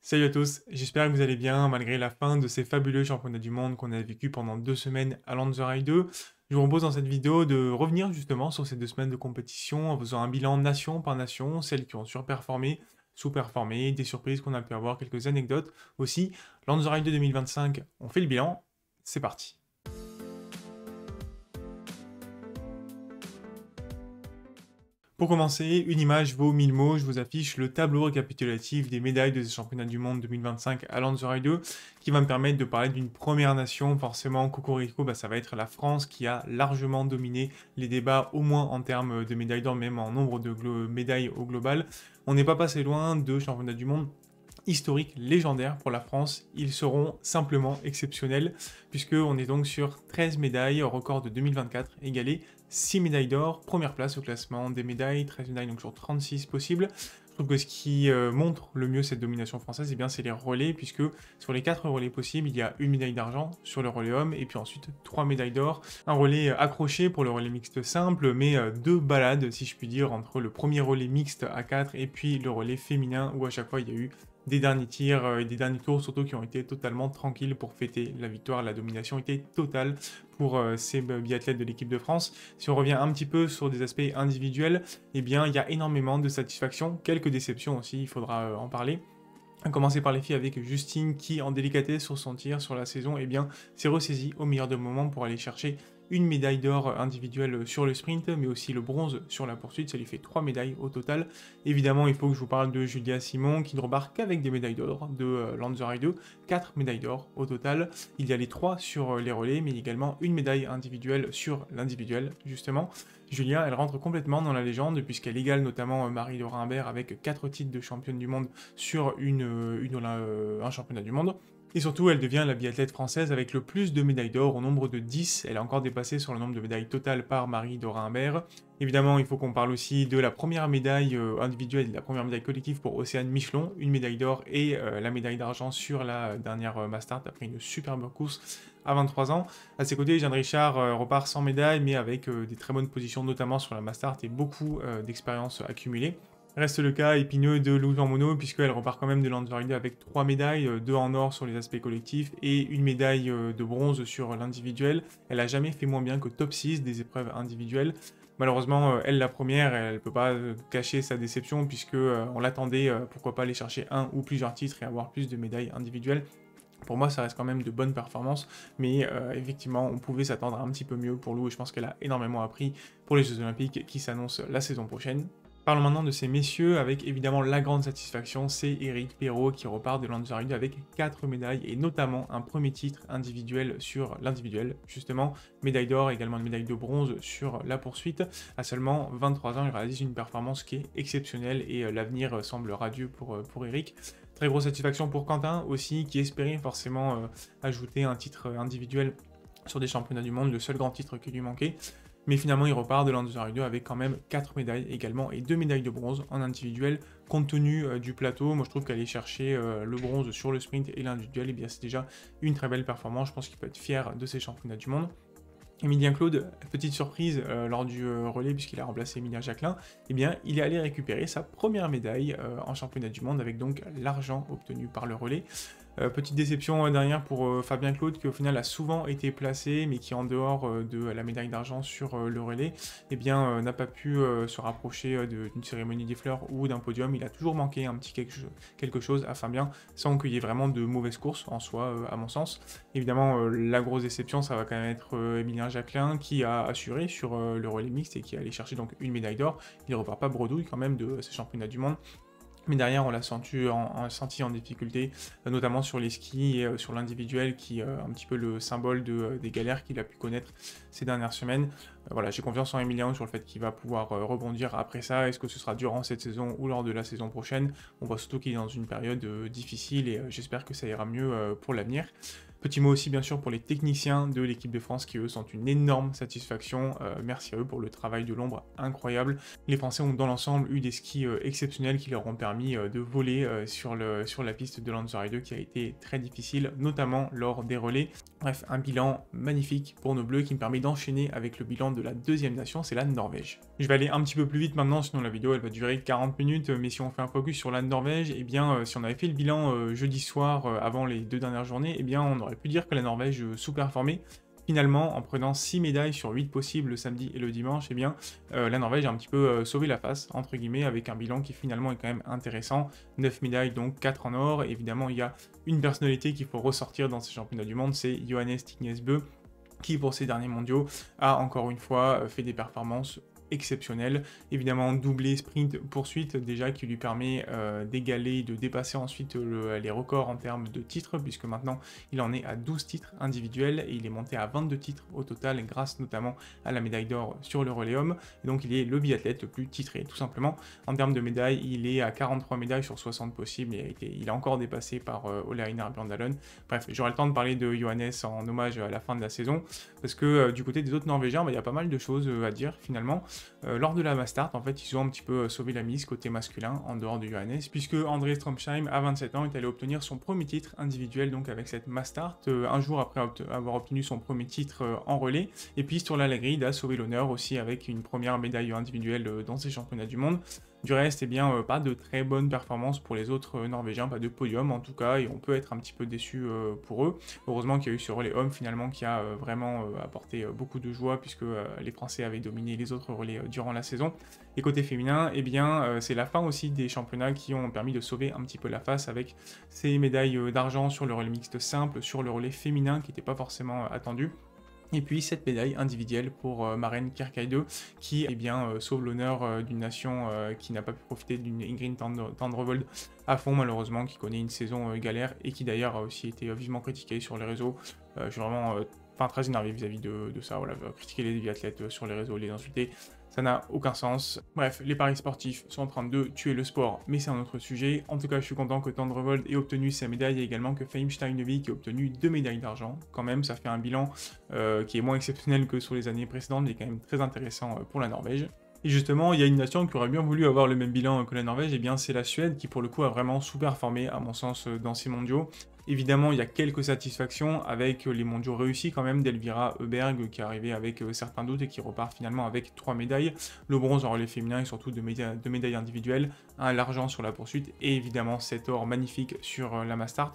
Salut à tous, j'espère que vous allez bien malgré la fin de ces fabuleux championnats du monde qu'on a vécu pendant 2 semaines à Lanzarote 2. Je vous propose dans cette vidéo de revenir justement sur ces 2 semaines de compétition en faisant un bilan nation par nation, celles qui ont surperformé, sous-performé, des surprises qu'on a pu avoir, quelques anecdotes aussi. Lanzarote 2 2025, on fait le bilan, c'est parti. Pour commencer, une image vaut 1000 mots, je vous affiche le tableau récapitulatif des médailles de ces championnats du monde 2025 à Lanzarote 2, qui va me permettre de parler d'une première nation, forcément Cocorico, ça va être la France qui a largement dominé les débats, au moins en termes de médailles d'or, même en nombre de médailles au global. On n'est pas passé loin de championnats du monde historiques légendaires pour la France, ils seront simplement exceptionnels, puisqu'on est donc sur 13 médailles, au record de 2024, égalé 6 médailles d'or, première place au classement des médailles, 13 médailles donc sur 36 possibles. Je trouve que ce qui montre le mieux cette domination française, eh bien, c'est les relais, puisque sur les 4 relais possibles, il y a une médaille d'argent sur le relais homme, et puis ensuite 3 médailles d'or, un relais accroché pour le relais mixte simple, mais 2 balades, si je puis dire, entre le premier relais mixte à 4 et puis le relais féminin, où à chaque fois il y a eu des derniers tirs et des derniers tours surtout qui ont été totalement tranquilles pour fêter la victoire. La domination était totale pour ces biathlètes de l'équipe de France. Si on revient un petit peu sur des aspects individuels, eh bien il y a énormément de satisfaction, quelques déceptions aussi, il faudra en parler. À commencer par les filles avec Justine qui, en délicatesse sur son tir sur la saison, eh bien, s'est ressaisie au meilleur de moments pour aller chercher une médaille d'or individuelle sur le sprint, mais aussi le bronze sur la poursuite, ça lui fait 3 médailles au total. Évidemment, il faut que je vous parle de Julia Simon, qui ne remarque qu'avec des médailles d'or de Lanzarote 2, 4 médailles d'or au total. Il y a les 3 sur les relais, mais également une médaille individuelle sur l'individuel, justement. Julia, elle rentre complètement dans la légende, puisqu'elle égale notamment Marie-Laure Imbert avec 4 titres de championne du monde sur un championnat du monde. Et surtout, elle devient la biathlète française avec le plus de médailles d'or, au nombre de 10. Elle a encore dépassé sur le nombre de médailles totales par Marie-Dora Imbert. Évidemment, il faut qu'on parle aussi de la première médaille individuelle et de la première médaille collective pour Océane Michelon, une médaille d'or et la médaille d'argent sur la dernière Mastart après une superbe course à 23 ans. À ses côtés, Jeanne Richard repart sans médaille, mais avec des très bonnes positions, notamment sur la Mastart et beaucoup d'expérience accumulée. Reste le cas épineux de Lou Jean Monod, puisqu'elle repart quand même de Lanzarote avec 3 médailles, 2 en or sur les aspects collectifs et une médaille de bronze sur l'individuel. Elle a jamais fait moins bien que top 6 des épreuves individuelles. Malheureusement, elle, la première, elle ne peut pas cacher sa déception, puisque on l'attendait, pourquoi pas aller chercher un ou plusieurs titres et avoir plus de médailles individuelles. Pour moi, ça reste quand même de bonnes performances, mais effectivement, on pouvait s'attendre à un petit peu mieux pour Lou, et je pense qu'elle a énormément appris pour les Jeux Olympiques qui s'annoncent la saison prochaine. Parlons maintenant de ces messieurs, avec évidemment la grande satisfaction, c'est Éric Perrault qui repart de Lanzarote avec 4 médailles, et notamment un premier titre individuel sur l'individuel, justement, médaille d'or, également une médaille de bronze sur la poursuite. À seulement 23 ans, il réalise une performance qui est exceptionnelle, et l'avenir semble radieux pour Éric. Très grosse satisfaction pour Quentin aussi, qui espérait forcément ajouter un titre individuel sur des championnats du monde, le seul grand titre qui lui manquait. Mais finalement, il repart de Lanzarote 2 avec quand même 4 médailles également et 2 médailles de bronze en individuel. Compte tenu du plateau, moi je trouve qu'aller chercher le bronze sur le sprint et l'individuel, eh bien c'est déjà une très belle performance. Je pense qu'il peut être fier de ces championnats du monde. Emilien Claude, petite surprise lors du relais puisqu'il a remplacé Emilia Jacquelin, eh bien il est allé récupérer sa première médaille en championnat du monde avec donc l'argent obtenu par le relais. Petite déception derrière pour Fabien Claude qui au final a souvent été placé mais qui en dehors de la médaille d'argent sur le relais eh bien n'a pas pu se rapprocher d'une cérémonie des fleurs ou d'un podium. Il a toujours manqué un petit quelque chose à Fabien sans qu'il y ait vraiment de mauvaises courses en soi à mon sens. Évidemment la grosse déception ça va quand même être Emilien Jacquelin qui a assuré sur le relais mixte et qui est allé chercher donc une médaille d'or. Il ne repart pas bredouille quand même de ces championnats du monde. Mais derrière, on l'a senti en difficulté, notamment sur les skis et sur l'individuel, qui est un petit peu le symbole des galères qu'il a pu connaître ces dernières semaines. Voilà, j'ai confiance en Emilien sur le fait qu'il va pouvoir rebondir après ça. Est-ce que ce sera durant cette saison ou lors de la saison prochaine? On voit surtout qu'il est dans une période difficile et j'espère que ça ira mieux pour l'avenir. Petit mot aussi bien sûr pour les techniciens de l'équipe de France qui eux sont une énorme satisfaction. Merci à eux pour le travail de l'ombre incroyable. Les Français ont dans l'ensemble eu des skis exceptionnels qui leur ont permis de voler sur la piste de Lanzarote 2 qui a été très difficile, notamment lors des relais. Bref, un bilan magnifique pour nos Bleus qui me permet d'enchaîner avec le bilan de la deuxième nation, c'est la Norvège. Je vais aller un petit peu plus vite maintenant, sinon la vidéo elle va durer 40 minutes, mais si on fait un focus sur la Norvège, eh bien si on avait fait le bilan jeudi soir avant les 2 dernières journées, eh bien on aurait pu dire que la Norvège sous-performait. Finalement, en prenant 6 médailles sur 8 possibles le samedi et le dimanche, eh bien, la Norvège a un petit peu sauvé la face, entre guillemets, avec un bilan qui finalement est quand même intéressant. 9 médailles, donc 4 en or. Évidemment, il y a une personnalité qu'il faut ressortir dans ces championnats du monde, c'est Johannes Tingnesbø, qui pour ces derniers mondiaux a encore une fois fait des performances exceptionnel, évidemment doublé sprint poursuite déjà qui lui permet d'égaler, de dépasser ensuite les records en termes de titres puisque maintenant il en est à 12 titres individuels et il est monté à 22 titres au total grâce notamment à la médaille d'or sur le relais homme et donc il est le biathlète le plus titré tout simplement. En termes de médailles il est à 43 médailles sur 60 possibles et il a encore dépassé par Ole Einar Bjørndalen. Bref, j'aurai le temps de parler de Johannes en hommage à la fin de la saison parce que du côté des autres Norvégiens, il y a pas mal de choses à dire finalement. Lors de la Mastart, en fait, ils ont un petit peu sauvé la mise côté masculin en dehors de Johannes, puisque André Stromsheim, à 27 ans, est allé obtenir son premier titre individuel donc avec cette Mastart, un jour après avoir obtenu son premier titre en relais. Et puis Sturla Lægreid a sauvé l'honneur aussi avec une première médaille individuelle dans ces championnats du monde. Du reste, eh bien, pas de très bonnes performances pour les autres Norvégiens, pas de podium en tout cas, et on peut être un petit peu déçu pour eux. Heureusement qu'il y a eu ce relais homme finalement qui a vraiment apporté beaucoup de joie puisque les Français avaient dominé les autres relais durant la saison. Et côté féminin, eh bien, c'est la fin aussi des championnats qui ont permis de sauver un petit peu la face avec ces médailles d'argent sur le relais mixte simple, sur le relais féminin qui n'était pas forcément attendu. Et puis cette médaille individuelle pour Maren Kierkegaard qui eh bien, sauve l'honneur d'une nation qui n'a pas pu profiter d'une Ingrid Tandrevold à fond malheureusement, qui connaît une saison galère et qui d'ailleurs a aussi été vivement critiquée sur les réseaux. Je suis vraiment très énervé vis-à-vis de ça, voilà, critiquer les biathlètes sur les réseaux, les insulter. Ça n'a aucun sens. Bref, les paris sportifs sont en train de tuer le sport, mais c'est un autre sujet. En tout cas, je suis content que Tandrevold ait obtenu sa médaille et également que Fehim Steinevik ait obtenu 2 médailles d'argent. Quand même, ça fait un bilan qui est moins exceptionnel que sur les années précédentes, mais quand même très intéressant pour la Norvège. Et justement, il y a une nation qui aurait bien voulu avoir le même bilan que la Norvège, et bien c'est la Suède qui pour le coup a vraiment sous-performé à mon sens dans ces mondiaux. Évidemment, il y a quelques satisfactions avec les mondiaux réussis quand même d'Elvira Öberg qui est arrivée avec certains doutes et qui repart finalement avec 3 médailles, le bronze en relais féminin et surtout 2 médailles individuelles, l'argent sur la poursuite et évidemment cet or magnifique sur la Mastart.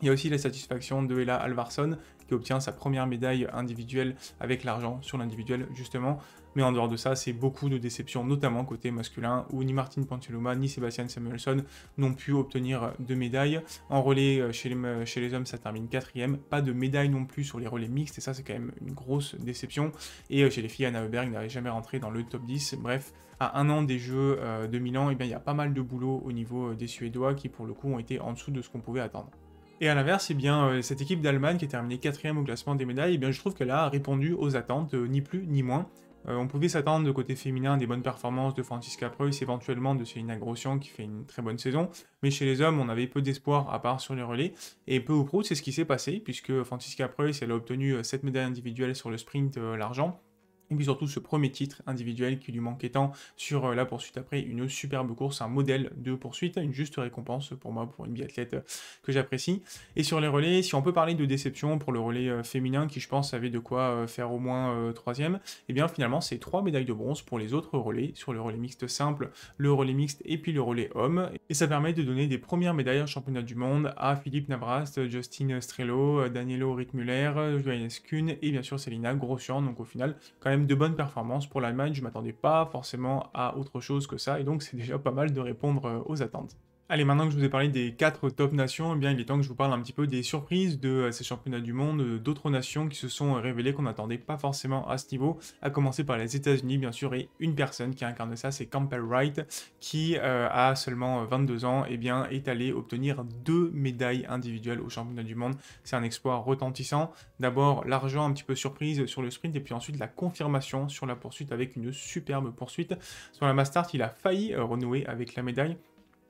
Il y a aussi la satisfaction de Hella Alvarsson qui obtient sa première médaille individuelle avec l'argent sur l'individuel justement. Mais en dehors de ça, c'est beaucoup de déceptions, notamment côté masculin, où ni Martin Ponsiluoma ni Sebastian Samuelsson n'ont pu obtenir de médailles. En relais, chez les hommes, ça termine 4e. Pas de médaille non plus sur les relais mixtes, et ça, c'est quand même une grosse déception. Et chez les filles, Anna Öberg n'avait jamais rentré dans le top 10. Bref, à un an des Jeux de Milan, eh bien, il y a pas mal de boulot au niveau des Suédois qui, pour le coup, ont été en dessous de ce qu'on pouvait attendre. Et à l'inverse, eh bien, cette équipe d'Allemagne qui est terminée 4e au classement des médailles, eh bien, je trouve qu'elle a répondu aux attentes, ni plus ni moins. On pouvait s'attendre de côté féminin des bonnes performances de Franziska Preuss, éventuellement de Célina Grossian qui fait une très bonne saison, mais chez les hommes on avait peu d'espoir à part sur les relais, et peu ou prou c'est ce qui s'est passé, puisque Franziska Preuss elle a obtenu 7 médailles individuelles sur le sprint, l'argent, et puis surtout ce premier titre individuel qui lui manquait tant sur la poursuite après une superbe course, un modèle de poursuite, une juste récompense pour moi, pour une biathlète que j'apprécie. Et sur les relais, si on peut parler de déception pour le relais féminin qui je pense avait de quoi faire au moins 3e, et bien finalement c'est 3 médailles de bronze pour les autres relais, sur le relais mixte simple, le relais mixte et puis le relais homme, et ça permet de donner des premières médailles en championnat du monde à Philippe Navrast, Justin Strelo, Danielo Rittmüller, Johannes Kuhn et bien sûr Célina Grossian, donc au final quand même de bonnes performances pour l'Allemagne, je m'attendais pas forcément à autre chose que ça, et donc c'est déjà pas mal de répondre aux attentes. Allez, maintenant que je vous ai parlé des 4 top nations, eh bien, il est temps que je vous parle un petit peu des surprises de ces championnats du monde, d'autres nations qui se sont révélées qu'on n'attendait pas forcément à ce niveau, à commencer par les États-Unis bien sûr, et une personne qui incarne ça, c'est Campbell Wright, qui a seulement 22 ans, et bien, est allé obtenir 2 médailles individuelles au championnat du monde. C'est un exploit retentissant. D'abord, l'argent un petit peu surprise sur le sprint, et puis ensuite la confirmation sur la poursuite avec une superbe poursuite. Sur la Mastart, il a failli renouer avec la médaille.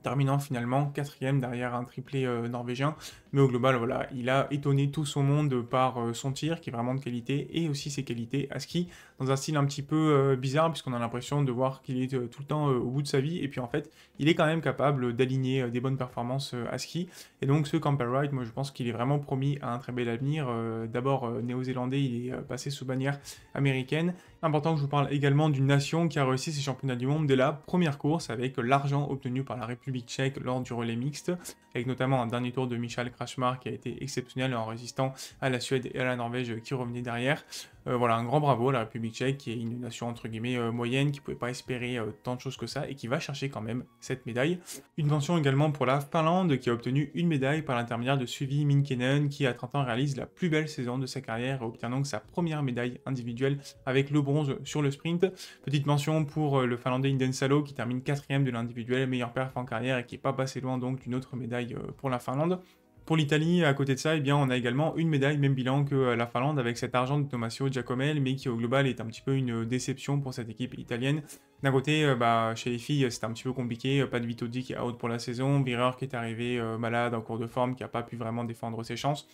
terminant finalement 4e derrière un triplé norvégien. Mais au global, voilà, il a étonné tout son monde par son tir, qui est vraiment de qualité, et aussi ses qualités à ski, dans un style un petit peu bizarre, puisqu'on a l'impression de voir qu'il est tout le temps au bout de sa vie, et puis en fait, il est quand même capable d'aligner des bonnes performances à ski. Et donc ce Campbell Wright, moi je pense qu'il est vraiment promis à un très bel avenir. D'abord néo-zélandais, il est passé sous bannière américaine. Important que je vous parle également d'une nation qui a réussi ses championnats du monde dès la première course, avec l'argent obtenu par la République tchèque lors du relais mixte, avec notamment un dernier tour de Michael Krachmar qui a été exceptionnel en résistant à la Suède et à la Norvège qui revenaient derrière. Voilà, un grand bravo à la République tchèque, qui est une nation entre guillemets moyenne, qui ne pouvait pas espérer tant de choses que ça, et qui va chercher quand même cette médaille. Une mention également pour la Finlande, qui a obtenu une médaille par l'intermédiaire de Suvi Minkinen, qui à 30 ans réalise la plus belle saison de sa carrière et obtient donc sa première médaille individuelle avec le bronze sur le sprint. Petite mention pour le Finlandais Inden Salo, qui termine 4e de l'individuel, meilleur perf en carrière, et qui n'est pas passé loin donc d'une autre médaille pour la Finlande. Pour l'Italie, à côté de ça, eh bien, on a également une médaille, même bilan que la Finlande, avec cet argent de Tommaso Giacomel, mais qui au global est un petit peu une déception pour cette équipe italienne. D'un côté, chez les filles, c'était un petit peu compliqué, pas de Vitozzi qui est out pour la saison, Wierer qui est arrivé malade en cours de forme, qui n'a pas pu vraiment défendre ses chances.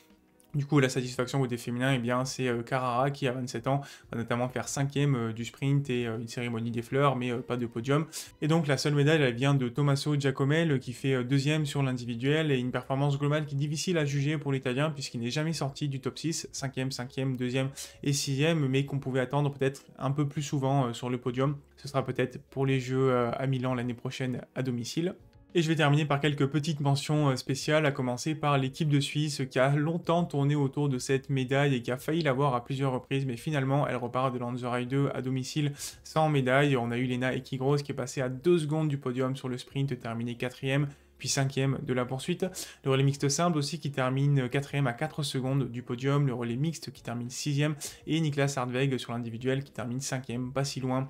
Du coup, la satisfaction côté féminin, eh bien, c'est Carrara qui, à 27 ans, va notamment faire 5e du sprint et une cérémonie des fleurs, mais pas de podium. Et donc, la seule médaille, elle vient de Tommaso Giacomel, qui fait 2e sur l'individuel, et une performance globale qui est difficile à juger pour l'Italien, puisqu'il n'est jamais sorti du top 6, 5e, 5e, 2e et 6e, mais qu'on pouvait attendre peut-être un peu plus souvent sur le podium. Ce sera peut-être pour les Jeux à Milan l'année prochaine à domicile. Et je vais terminer par quelques petites mentions spéciales, à commencer par l'équipe de Suisse qui a longtemps tourné autour de cette médaille et qui a failli l'avoir à plusieurs reprises, mais finalement elle repart de Lanzerheide 2 à domicile sans médaille. On a eu Lena Ekigros qui est passée à 2 secondes du podium sur le sprint, terminé 4e, puis 5e de la poursuite. Le relais mixte simple aussi qui termine 4e à 4 secondes du podium, le relais mixte qui termine 6e, et Niklas Hartweg sur l'individuel qui termine 5e, pas si loin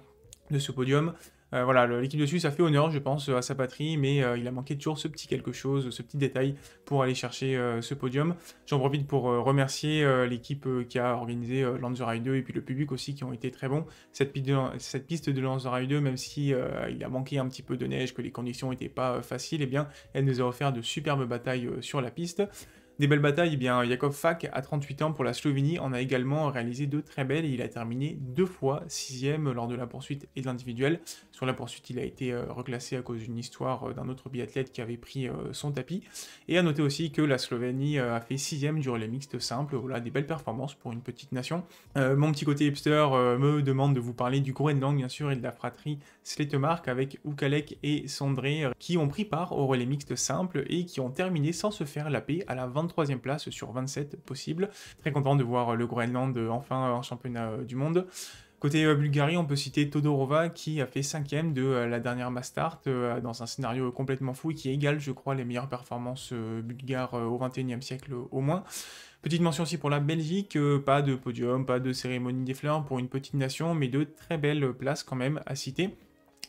de ce podium. Voilà, l'équipe de Suisse a fait honneur, je pense, à sa patrie, mais il a manqué toujours ce petit quelque chose, ce petit détail pour aller chercher ce podium. J'en profite pour remercier l'équipe qui a organisé Lanzerheide 2 et puis le public aussi qui ont été très bons. Cette piste de Lanzerheide 2, même si il a manqué un petit peu de neige, que les conditions n'étaient pas faciles, eh bien, elle nous a offert de superbes batailles sur la piste. Des belles batailles, eh bien, Jakov Fak, à 38 ans pour la Slovénie, en a également réalisé 2 très belles et il a terminé 2 fois 6e lors de la poursuite et de l'individuel. Sur la poursuite, il a été reclassé à cause d'une histoire d'un autre biathlète qui avait pris son tapis. Et à noter aussi que la Slovénie a fait 6e du relais mixte simple. Voilà, des belles performances pour une petite nation. Mon petit côté hipster me demande de vous parler du Groenland, bien sûr, et de la fratrie Sletemark avec Ukalek et Sondré qui ont pris part au relais mixte simple et qui ont terminé sans se faire laper à la 23e place sur 27 possibles. Très content de voir le Groenland enfin en championnat du monde. Côté Bulgarie, on peut citer Todorova qui a fait 5e de la dernière mass start dans un scénario complètement fou et qui égale, je crois, les meilleures performances bulgares au XXIe siècle au moins. Petite mention aussi pour la Belgique, pas de podium, pas de cérémonie des fleurs pour une petite nation, mais de très belles places quand même à citer.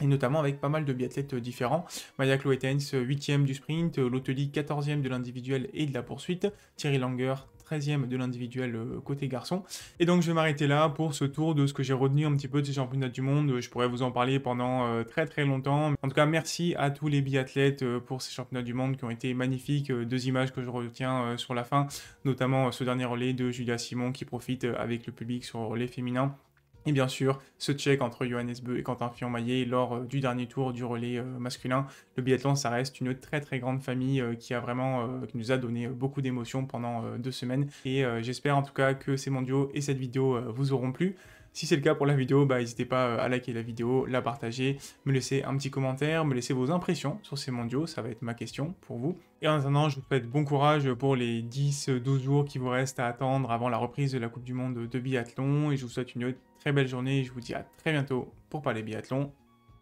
Et notamment avec pas mal de biathlètes différents. Maja Kloetens, 8e du sprint, Loteli 14e de l'individuel et de la poursuite, Thierry Langer 13e de l'individuel côté garçon. Et donc je vais m'arrêter là pour ce tour de ce que j'ai retenu un petit peu de ces championnats du monde. Je pourrais vous en parler pendant très longtemps. En tout cas, merci à tous les biathlètes pour ces championnats du monde qui ont été magnifiques. 2 images que je retiens sur la fin, notamment ce dernier relais de Julia Simon qui profite avec le public sur le relais féminin. Et bien sûr, ce check entre Johannes Beu et Quentin Fillon-Maillet lors du dernier tour du relais masculin. Le biathlon, ça reste une très grande famille qui nous a donné beaucoup d'émotions pendant 2 semaines. Et j'espère en tout cas que ces mondiaux et cette vidéo vous auront plu. Si c'est le cas pour la vidéo, n'hésitez pas à liker la vidéo, la partager, me laisser un petit commentaire, me laisser vos impressions sur ces mondiaux, ça va être ma question pour vous. Et en attendant, je vous souhaite bon courage pour les 10-12 jours qui vous restent à attendre avant la reprise de la Coupe du Monde de biathlon. Et je vous souhaite une très belle journée et je vous dis à très bientôt pour parler biathlon.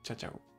Ciao ciao.